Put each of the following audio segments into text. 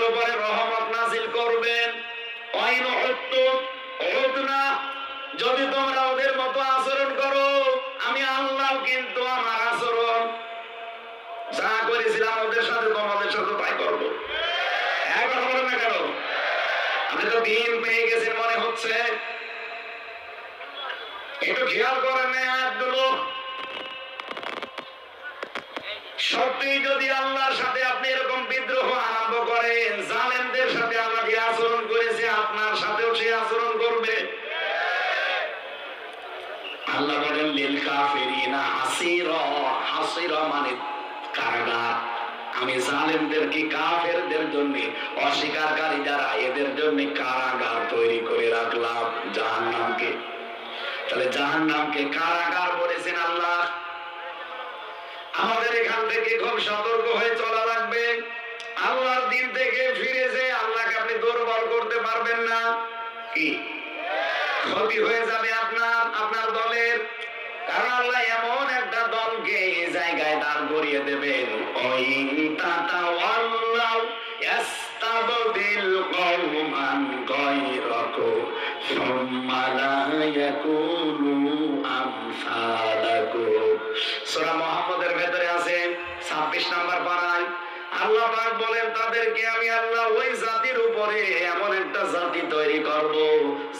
উপরে রহমত নাযিল করবেন। আইন উদনা, যদি তোমরা ওদের মতো আচরণ করো, আমি আল্লাহ কিন্তু আমার আচরণ যা করেছিলাম ওদের সাথে তোমাদের সাথে তাই করবো। এখন বলেন না কেন? আপনি তো দিন পেয়ে গেছেন মনে হচ্ছে। একটু খেয়াল করেন না আয়াতগুলো। সত্যি যদি আল্লাহর সাথে আপনি এরকম বিদ্রোহ আরম্ভ করেন, জালেমদের সাথে আল্লাহ যে আচরণ করেছে আপনার সাথেও সে আচরণ করবে। আল্লাহ বলেন লিল কাফিরিনা হাসিরা, হাসিরা মানে কারাগার। আমি জালেমদেরকে, কাফেরদের জন্য, অস্বীকারী যারা এদের জন্য কারাগার তৈরি করে রাখলাম, জাহান্নামকে। তাহলে জাহান্নামকে কারাগার বলেছেন আল্লাহ। আমাদের এখান থেকে খুব সতর্ক হয়ে চলা লাগবে। আল্লাহর দিন থেকে ফিরে যে আল্লাহকে আপনি দুর্বল করতে পারবেন না। কি ক্ষতি হয়ে যাবে আপনার দলের। কারণ আল্লাহ এমন একটা দলকে এই জায়গায় দাঁড় করিয়ে দেবেন, ইয়াস্তাবদিল কওমান গায়রাকুম সুম্মা লা ইয়াকুনু আমসালাকুম। সূরা মুহাম্মদের ভেতরে আছে 26 নম্বর পারায় আল্লাহ পাক বলেন, তাদেরকে আমি আল্লাহ ওই জাতির উপরে এমন একটা জাতি তৈরি করব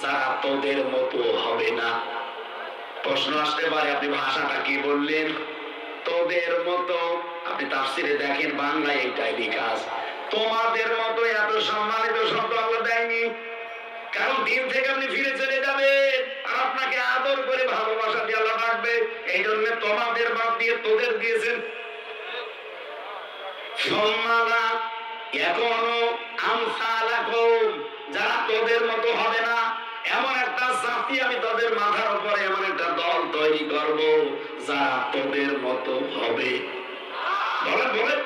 যারা তোদের মতো হবে না। প্রশ্ন আসতে পারে, আপনি ভাষাটা কি বললেন? তোদের মতো। আপনি তাফসিরে দেখেন, বাংলায় এইটাই লেখা আছে। তোমাদের মতো এত সম্মানিত শব্দ আল্লাহ দেয়নি। কারণ দিন থেকে আপনি ফিরে চলে যাবেন, আর আপনাকে আদর করে ভালোবাসা দিয়ে আল্লাহ ডাকবে। এই জন্য তোমাদের বাদ দিয়ে তোদের দিয়েছেন। সম্মানা এখনো আমসালাকুম, যারা তোদের মতো হবে না, এমন একটা জাতি আমি তাদের মাথার উপরে এমন একটা দল তৈরি করব যারা তোদের মতো হবে। বলেন বলেন।